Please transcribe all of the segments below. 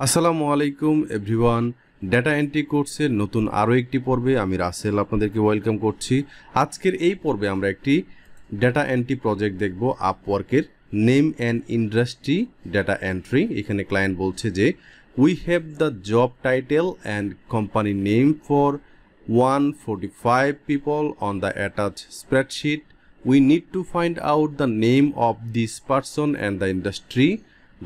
আসসালামু আলাইকুম everyone. Data entry কোর্সের নতুন আরও একটি পর্বে আমি রাসেল আপনাদেরকে ওয়েলকাম করছি। আজকের এই পর্বে আমরা একটি ডেটা এন্ট্রি প্রজেক্ট দেখব আপওয়ার্কের। Name and industry data entry. এখানে ক্লায়েন্ট বলছে যে we have the job title and company name for 145 people on the attach spreadsheet. We need to find out the name of this person and the industry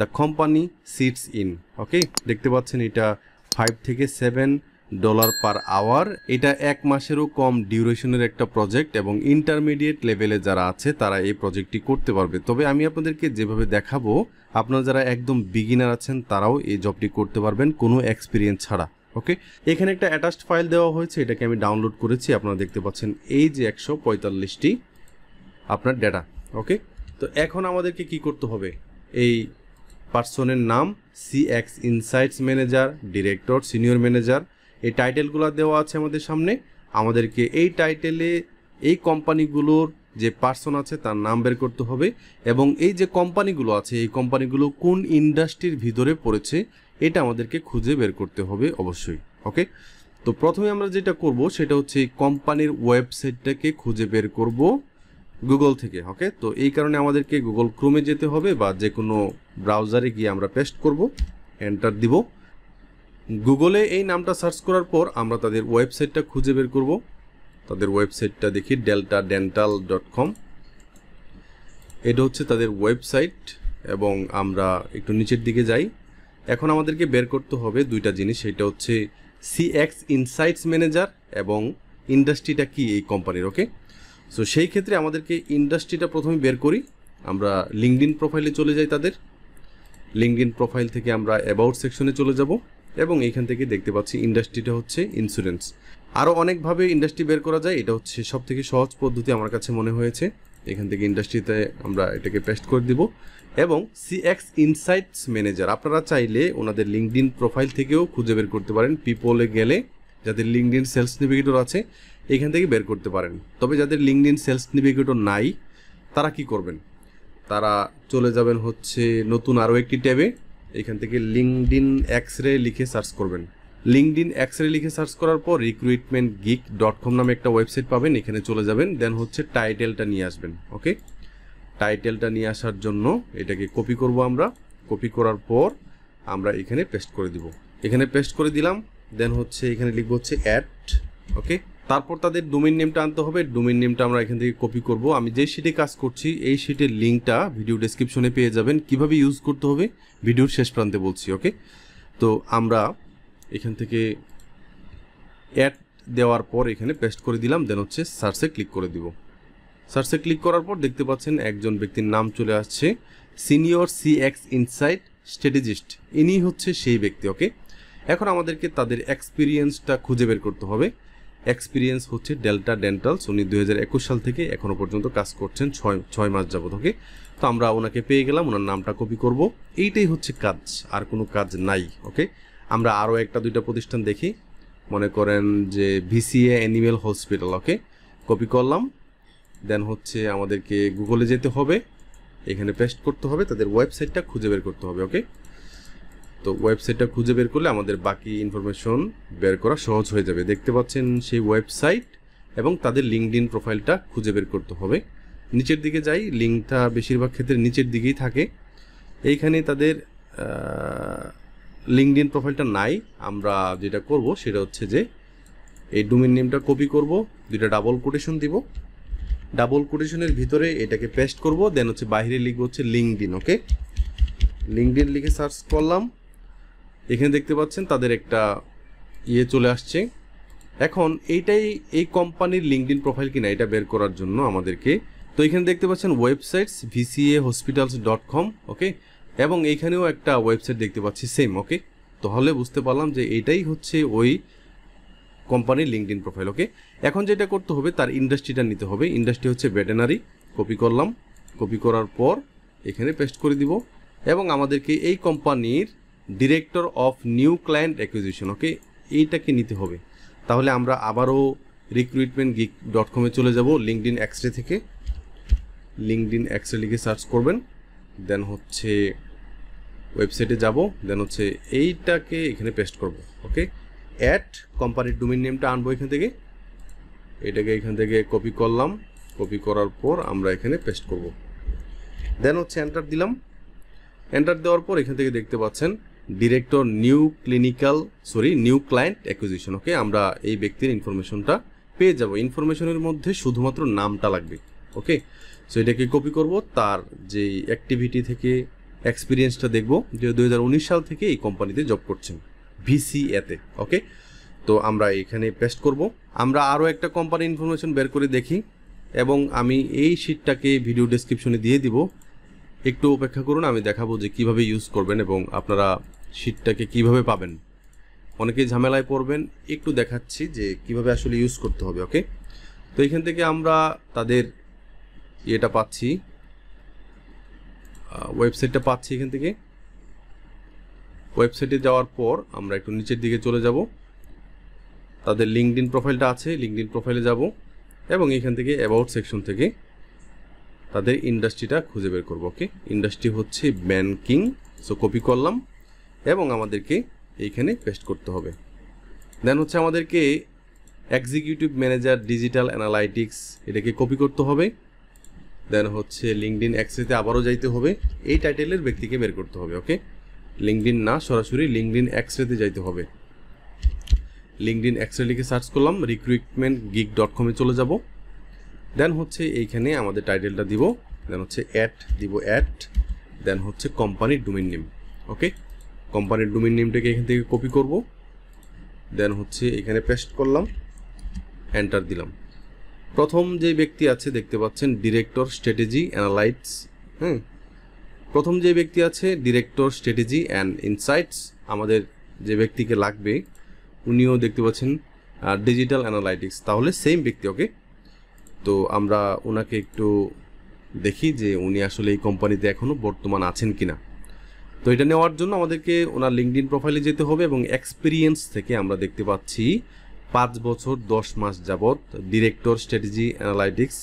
the company sits in. Okay, দেখতে পাচ্ছেন এটা $5 থেকে $7 per hour. এটা 1 মাসেরও কম ডিউরেশনের একটা project এবং intermediate লেভেলে যারা আছে তারা এই প্রজেক্টটি করতে পারবে। তবে আমি আপনাদেরকে যেভাবে দেখাবো, আপনারা যারা একদম বিগিনার আছেন তারাও এই জবটি করতে পারবেন কোনো এক্সপিরিয়েন্স ছাড়া। ওকে, এখানে একটা অ্যাটাচড ফাইল দেওয়া হয়েছে, এটাকে আমি ডাউনলোড করেছি। আপনারা দেখতে পাচ্ছেন এই যে 145টি আপনার ডেটা। ওকে, তো এখন আমাদেরকে কি করতে হবে? এই পার্সনের নাম, CX insights manager, director, senior manager, এই টাইটেলগুলো দেওয়া আছে আমাদের সামনে। আমাদেরকে এই টাইটেলে এই কোম্পানিগুলোর যে পার্সন আছে তার নাম বের করতে হবে এবং এই যে কোম্পানিগুলো আছে এই কোম্পানিগুলো কোন ইন্ডাস্ট্রির ভিতরে পড়েছে এটা আমাদেরকে খুঁজে বের করতে হবে অবশ্যই। ওকে, তো প্রথমে আমরা যেটা করব সেটা হচ্ছে এই কোম্পানির ওয়েবসাইটটাকে খুঁজে বের করব গুগল থেকে। ওকে, তো এই কারণে আমাদেরকে গুগল ক্রোমে যেতে হবে বা যে কোনো ব্রাউজারে গিয়ে আমরা পেস্ট করব, এন্টার দিব। গুগলে এই নামটা সার্চ করার পর আমরা তাদের ওয়েবসাইটটা খুঁজে বের করব। তাদের ওয়েবসাইটটা দেখি deltadental.com। এটা হচ্ছে তাদের ওয়েবসাইট এবং আমরা একটু নিচের দিকে যাই। এখন আমাদেরকে বের করতে হবে দুইটা জিনিস, সেটা হচ্ছে সিএক্স ইনসাইটস ম্যানেজার এবং ইন্ডাস্ট্রিটা কি এই কোম্পানির। ওকে, সো সেই ক্ষেত্রে আমাদেরকে ইন্ডাস্ট্রিটা প্রথমে বের করি। আমরা লিঙ্কডইন প্রোফাইলে চলে যাই। তাদের লিঙ্কডইন প্রোফাইল থেকে আমরা অ্যাবাউট সেকশনে চলে যাব এবং এইখান থেকে দেখতে পাচ্ছি ইন্ডাস্ট্রিটা হচ্ছে ইন্স্যুরেন্স। আরও অনেকভাবে ইন্ডাস্ট্রি বের করা যায়, এটা হচ্ছে সব থেকে সহজ পদ্ধতি আমার কাছে মনে হয়েছে। এখান থেকে ইন্ডাস্ট্রিতে আমরা এটাকে পেস্ট করে দিব এবং সিএক্স ইনসাইটস ম্যানেজার আপনারা চাইলে ওনাদের লিঙ্কডইন প্রোফাইল থেকেও খুঁজে বের করতে পারেন। পিপলে গেলে যাদের লিঙ্কডইন সেলস নেভিগেটর আছে এখান থেকে বের করতে পারেন। তবে যাদের লিঙ্কডইন সেলস নেভিগেটর নাই তারা কি করবেন? তারা চলে যাবেন হচ্ছে নতুন আরও একটি ট্যাবে। এখান থেকে লিঙ্কডইন এক্সরে লিখে সার্চ করবেন। লিঙ্কডইন এক্সরে লিখে সার্চ করার পর recruitmentgeek.com নামে একটা ওয়েবসাইট পাবেন, এখানে চলে যাবেন। দেন হচ্ছে টাইটেলটা নিয়ে আসবেন। ওকে, টাইটেলটা নিয়ে আসার জন্য এটাকে কপি করব আমরা। কপি করার পর আমরা এখানে পেস্ট করে দিব। এখানে পেস্ট করে দিলাম। দেন হচ্ছে এখানে লিখবো হচ্ছে অ্যাট। ওকে, তারপর তাদের ডোমেইন নেমটা আনতে হবে। ডোমেইন নেমটা আমরা এখান থেকে কপি করব। আমি যে শিটে কাজ করছি এই শিটের লিঙ্কটা ভিডিও ডেসক্রিপশনে পেয়ে যাবেন। কিভাবে ইউজ করতে হবে ভিডিওর শেষ প্রান্তে বলছি। ওকে, তো আমরা এখান থেকে অ্যাড দেওয়ার পর এখানে পেস্ট করে দিলাম। দেন হচ্ছে সার্চে ক্লিক করে দিব। সার্চে ক্লিক করার পর দেখতে পাচ্ছেন একজন ব্যক্তির নাম চলে আসছে, সিনিয়র সিএক্স ইনসাইট স্ট্র্যাটেজিস্ট। ইনি হচ্ছে সেই ব্যক্তি। ওকে, এখন আমাদেরকে তাদের এক্সপিরিয়েন্সটা খুঁজে বের করতে হবে। এক্সপিরিয়েন্স হচ্ছে ডেল্টা ডেন্টালস, উনি 2021 সাল থেকে এখনও পর্যন্ত কাজ করছেন 6 মাস যাবত। ওকে, তো আমরা ওনাকে পেয়ে গেলাম, ওনার নামটা কপি করব। এইটাই হচ্ছে কাজ, আর কোনো কাজ নাই। ওকে, আমরা আরও একটা দুইটা প্রতিষ্ঠান দেখি। মনে করেন যে ভিসিএ অ্যানিমেল হসপিটাল। ওকে, কপি করলাম। দেন হচ্ছে আমাদেরকে গুগলে যেতে হবে, এখানে পেস্ট করতে হবে, তাদের ওয়েবসাইটটা খুঁজে বের করতে হবে। ওকে, তো ওয়েবসাইটটা খুঁজে বের করলে আমাদের বাকি ইনফরমেশন বের করা সহজ হয়ে যাবে। দেখতে পাচ্ছেন সেই ওয়েবসাইট এবং তাদের লিঙ্কডইন প্রোফাইলটা খুঁজে বের করতে হবে। নিচের দিকে যাই, লিঙ্কটা বেশিরভাগ ক্ষেত্রে নিচের দিকেই থাকে। এইখানে তাদের লিঙ্কডইন প্রোফাইলটা নাই। আমরা যেটা করব সেটা হচ্ছে যে এই ডোমেইন নেমটা কপি করব, দুইটা ডাবল কোটেশন দিব। ডাবল কোটেশনের ভিতরে এটাকে পেস্ট করব। দেন হচ্ছে বাইরে লিখবো হচ্ছে লিঙ্কডইন। ওকে, লিঙ্কডইন লিখে সার্চ করলাম। এখানে দেখতে পাচ্ছেন তাদের একটা চলে আসছে। এখন এইটাই এই কোম্পানির লিঙ্কডইন প্রোফাইল কিনা এটা বের করার জন্য আমাদেরকে, তো এখানে দেখতে পাচ্ছেন ওয়েবসাইটস vcahospitals.com। ওকে, এবং এইখানেও একটা ওয়েবসাইট দেখতে পাচ্ছি সেম। ওকে, তাহলে বুঝতে পারলাম যে এইটাই হচ্ছে ওই কোম্পানির লিঙ্কডইন প্রোফাইল। ওকে, এখন যেটা করতে হবে তার ইন্ডাস্ট্রিটা নিতে হবে। ইন্ডাস্ট্রি হচ্ছে ভেটেনারি। কপি করলাম। কপি করার পর এখানে পেস্ট করে দিব এবং আমাদেরকে এই কোম্পানির director of new client acquisition, okay, এইটাকে নিতে হবে। তাহলে আমরা আবারও recruitmentgeek.com এ চলে যাব লিঙ্কডইন এক্সরে থেকে। লিঙ্কডইন এক্সরে লিখে সার্চ করবেন। দেন হচ্ছে ওয়েবসাইটে যাব, দেন হচ্ছে এইটাকে এখানে পেস্ট করব। ওকে, অ্যাট কোম্পানির ডোমেইন নেমটা আনবো এখান থেকে, এটাকে এখান থেকে কপি করলাম, কপি করার পর আমরা এখানে পেস্ট করব। দেন হচ্ছে এন্টার দিলাম। এন্টার দেওয়ার পর এখান থেকে দেখতে পাচ্ছেন ডিরেক্টর নিউ ক্লায়েন্ট অ্যাকুইজিশন। ওকে, আমরা এই ব্যক্তির ইনফরমেশনটা পেয়ে যাব। ইনফরমেশনের মধ্যে শুধুমাত্র নামটা লাগবে। ওকে, সো এটাকে কপি করব, তার যে অ্যাক্টিভিটি থেকে এক্সপিরিয়েন্সটা দেখব যে 2019 সাল থেকে এই কোম্পানিতে জব করছেন ভিসিএতে। ওকে, তো আমরা এখানে পেস্ট করব। আমরা আরও একটা কোম্পানি ইনফরমেশন বের করে দেখি, এবং আমি এই শিটটাকে ভিডিও ডেসক্রিপশনে দিয়ে দিব, একটু অপেক্ষা করুন, আমি দেখাবো যে কিভাবে ইউজ করবেন এবং আপনারা শিটটাকে কিভাবে পাবেন। অনেকেই ঝামেলায় পড়বেন, একটু দেখাচ্ছি যে কিভাবে আসলে ইউজ করতে হবে। ওকে, তো এখান থেকে আমরা তাদের এটা পাচ্ছি, ওয়েবসাইটটা পাচ্ছি। এখান থেকে ওয়েবসাইটে যাওয়ার পর আমরা একটু নিচের দিকে চলে যাব, তাদের লিঙ্কডইন প্রোফাইলটা আছে, লিঙ্কডইন প্রোফাইলে যাব এবং এখান থেকে অ্যাবাউট সেকশন থেকে তাদের ইন্ডাস্ট্রিটা খুঁজে বের করব। ওকে, ইন্ডাস্ট্রি হচ্ছে ব্যাংকিং, সো কপি করলাম এবং আমাদেরকে এইখানে পেস্ট করতে হবে। দেন হচ্ছে আমাদেরকে এক্সিকিউটিভ ম্যানেজার ডিজিটাল অ্যানালাইটিক্স, এটাকে কপি করতে হবে। দেন হচ্ছে লিঙ্কডইন এক্সরেতে আবারও যাইতে হবে, এই টাইটেলের ব্যক্তিকে বের করতে হবে। ওকে, লিঙ্কডইন না, সরাসরি লিঙ্কডইন এক্সরেতে যাইতে হবে। লিঙ্কডইন এক্সরে লিখে সার্চ করলাম, recruitmentgeek.com চলে যাব। দেন হচ্ছে এইখানে আমাদের টাইটেলটা দিব, দেন হচ্ছে অ্যাট দিব, অ্যাট, দেন হচ্ছে কোম্পানির ডোমেইন নেম। ওকে, কোম্পানির ডোমেইন নেমটাকে এখান থেকে কপি করব, দেন হচ্ছে এখানে পেস্ট করলাম, এন্টার দিলাম। প্রথম যে ব্যক্তি আছে দেখতে পাচ্ছেন ডিরেক্টর স্ট্র্যাটেজি অ্যানালাইটস। প্রথম যে ব্যক্তি আছে ডিরেক্টর স্ট্র্যাটেজি অ্যান্ড ইনসাইটস, আমাদের যে ব্যক্তিকে লাগবে উনিও দেখতে পাচ্ছেন ডিজিটাল অ্যানালাইটিক্স, তাহলে সেম ব্যক্তি। ওকে, তো আমরা ওনাকে একটু দেখি যে উনি আসলে এই কোম্পানিতে এখনও বর্তমান আছেন কিনা। তো এটা নেওয়ার জন্য আমাদেরকে ওনার লিঙ্কডইন প্রোফাইলে যেতে হবে এবং এক্সপিরিয়েন্স থেকে আমরা দেখতে পাচ্ছি 5 বছর 10 মাস যাবত ডিরেক্টর স্ট্র্যাটেজি অ্যানালাইটিক্স।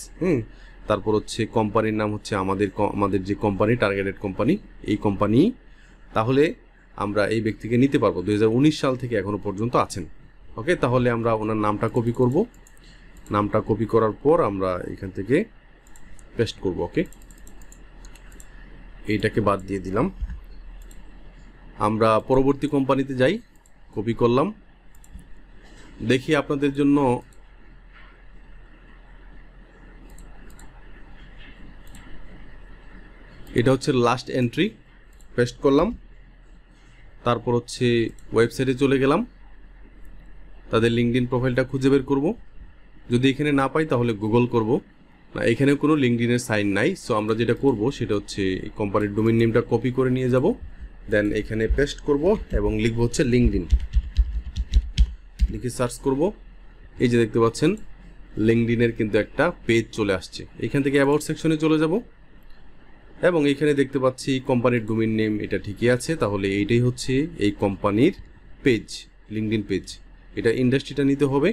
তারপর হচ্ছে কোম্পানির নাম হচ্ছে আমাদের যে কোম্পানি টার্গেটেড কোম্পানি, এই কোম্পানি। তাহলে আমরা এই ব্যক্তিকে নিতে পারবো, 2019 সাল থেকে এখনো পর্যন্ত আছেন। ওকে, তাহলে আমরা ওনার নামটা কপি করব, নামটা কপি করার পর আমরা এখান থেকে পেস্ট করব। ওকে, এইটাকে বাদ দিয়ে দিলাম। আমরা পরবর্তী কোম্পানিতে যাই, কপি করলাম। দেখি আপনাদের জন্য এটা হচ্ছে লাস্ট এন্ট্রি, পেস্ট করলাম। তারপর হচ্ছে ওয়েবসাইটে চলে গেলাম, তাদের লিঙ্কডইন প্রোফাইলটা খুঁজে বের করব। যদি এখানে না পাই তাহলে গুগল করব, না এখানে কোনো লিঙ্কডইনের সাইন নাই। সো আমরা যেটা করব সেটা হচ্ছে এই কোম্পানির ডোমেইন নেমটা কপি করে নিয়ে যাব, দেন এখানে পেস্ট করব এবং লিখব হচ্ছে লিঙ্কডইন, লিখে সার্চ করব। এই যে দেখতে পাচ্ছেন লিঙ্কডইনের কিন্তু একটা পেজ চলে আসছে। এখান থেকে অ্যাবাউট সেকশনে চলে যাব এবং এখানে দেখতে পাচ্ছি কোম্পানির ডোমেইন নেম এটা ঠিকই আছে, তাহলে এইটাই হচ্ছে এই কোম্পানির পেজ, লিঙ্কডইন পেজ। এটা ইন্ডাস্ট্রিটা নিতে হবে,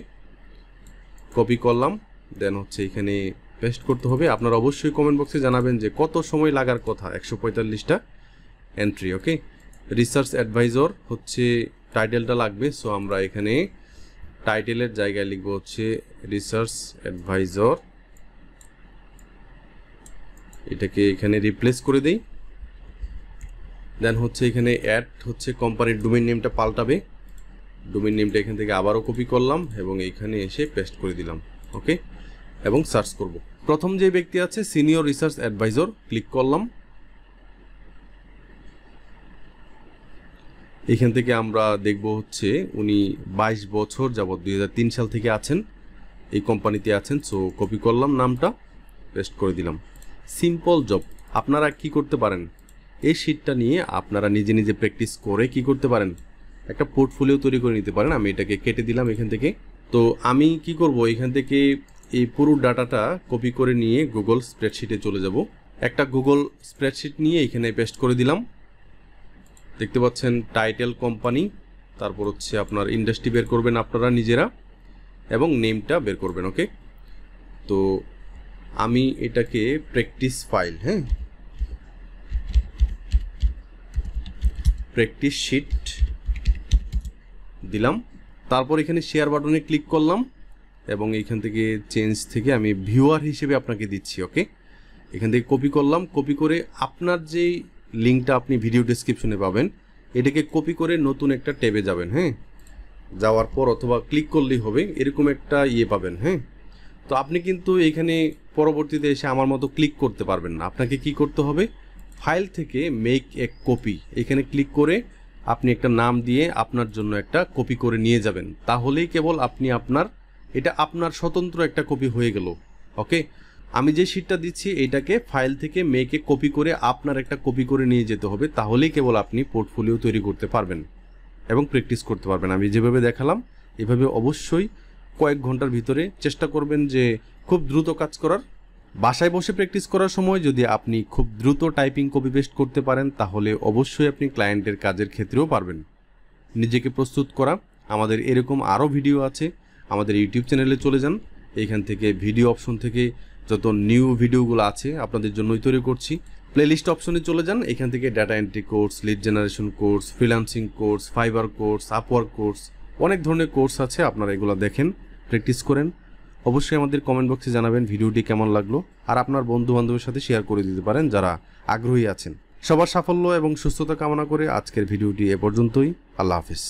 কপি করলাম, দেন হচ্ছে এখানে পেস্ট করতে হবে। আপনারা অবশ্যই কমেন্ট বক্সে জানাবেন যে কত সময় লাগার কথা 145টা এন্ট্রি। ওকে, রিসার্চ অ্যাডভাইজর হচ্ছে টাইটেলটা লাগবে, সো আমরা এখানে টাইটেলের জায়গায় লিখব হচ্ছে রিসার্চ অ্যাডভাইজর, এটাকে এখানে রিপ্লেস করে দেই। দেন হচ্ছে এখানে অ্যাড হচ্ছে কোম্পানির ডোমেইন নেমটা পাল্টাবে, ডোমেইন নেমটা এখান থেকে আবারও কপি করলাম এবং এইখানে এসে পেস্ট করে দিলাম। ওকে, এবং সার্চ করব। প্রথম যে ব্যক্তি আছে সিনিয়র রিসার্চ অ্যাডভাইজর, ক্লিক করলাম। এখান থেকে আমরা দেখব হচ্ছে উনি 22 বছর যাবত 2003 সাল থেকে আছেন, এই কোম্পানিতে আছেন। সো কপি করলাম, নামটা পেস্ট করে দিলাম। Simple job. আপনারা কি করতে পারেন, এই শিটটা নিয়ে আপনারা নিজে নিজে প্র্যাকটিস করে কি করতে পারেন, একটা পোর্টফোলিও তৈরি করে নিতে পারেন। আমি এটাকে কেটে দিলাম এখান থেকে। তো আমি কি করব, এখান থেকে এই পুরো ডাটাটা কপি করে নিয়ে গুগল স্প্রেডশিটে চলে যাব। একটা গুগল স্প্রেডশিট নিয়ে এখানে পেস্ট করে দিলাম। দেখতে পাচ্ছেন টাইটেল কোম্পানি, তারপর হচ্ছে আপনার ইন্ডাস্ট্রি বের করবেন আপনারা নিজেরা এবং নেমটা বের করবেন। ওকে, তো আমি এটাকে প্র্যাকটিস ফাইল, প্র্যাকটিস শিট দিলাম। তারপর এখানে শেয়ার বাটনে ক্লিক করলাম এবং এইখান থেকে চেঞ্জ থেকে আমি ভিউয়ার হিসেবে আপনাকে দিচ্ছি। ওকে, এখান থেকে কপি করলাম, কপি করে আপনার যেই লিঙ্কটা আপনি ভিডিও ডেসক্রিপশনে পাবেন এটাকে কপি করে নতুন একটা ট্যাবে যাবেন। হ্যাঁ, যাওয়ার পর অথবা ক্লিক করলেই হবে, এরকম একটা পাবেন। হ্যাঁ, তো আপনি কিন্তু এখানে পরবর্তীতে এসে আমার মতো ক্লিক করতে পারবেন না। আপনাকে কি করতে হবে, ফাইল থেকে মেক এ কপি এখানে ক্লিক করে আপনি একটা নাম দিয়ে আপনার জন্য একটা কপি করে নিয়ে যাবেন। তাহলেই কেবল আপনি এটা আপনার স্বতন্ত্র একটা কপি হয়ে গেল। ওকে, আমি যে শিটটা দিচ্ছি এটাকে ফাইল থেকে মেকে কপি করে আপনার একটা কপি করে নিয়ে যেতে হবে, তাহলেই কেবল আপনি পোর্টফোলিও তৈরি করতে পারবেন এবং প্র্যাকটিস করতে পারবেন। আমি যেভাবে দেখালাম এভাবে অবশ্যই কয়েক ঘন্টার ভিতরে চেষ্টা করবেন যে খুব দ্রুত কাজ করার। বাসায় বসে প্র্যাকটিস করার সময় যদি আপনি খুব দ্রুত টাইপিং কপি পেস্ট করতে পারেন তাহলে অবশ্যই আপনি ক্লায়েন্টের কাজের ক্ষেত্রেও পারবেন। নিজেকে প্রস্তুত করা, আমাদের এরকম আরও ভিডিও আছে, আমাদের ইউটিউব চ্যানেলে চলে যান। এইখান থেকে ভিডিও অপশন থেকে যত নিউ ভিডিওগুলো আছে আপনাদের জন্যই তৈরি করছি। প্লেলিস্ট অপশনে চলে যান, এখান থেকে data entry course, lead generation course, freelancing course, fibre course, Upwork course, অনেক ধরনের কোর্স আছে। আপনারা এগুলো দেখেন, প্র্যাকটিস করেন। অবশ্যই আমাদের কমেন্ট বক্সে জানাবেন ভিডিওটি কেমন লাগলো, আর আপনার বন্ধু বান্ধবের সাথে শেয়ার করে দিতে পারেন যারা আগ্রহী আছেন। সবার সাফল্য এবং সুস্থতা কামনা করে আজকের ভিডিওটি এ পর্যন্তই। আল্লাহ হাফিজ।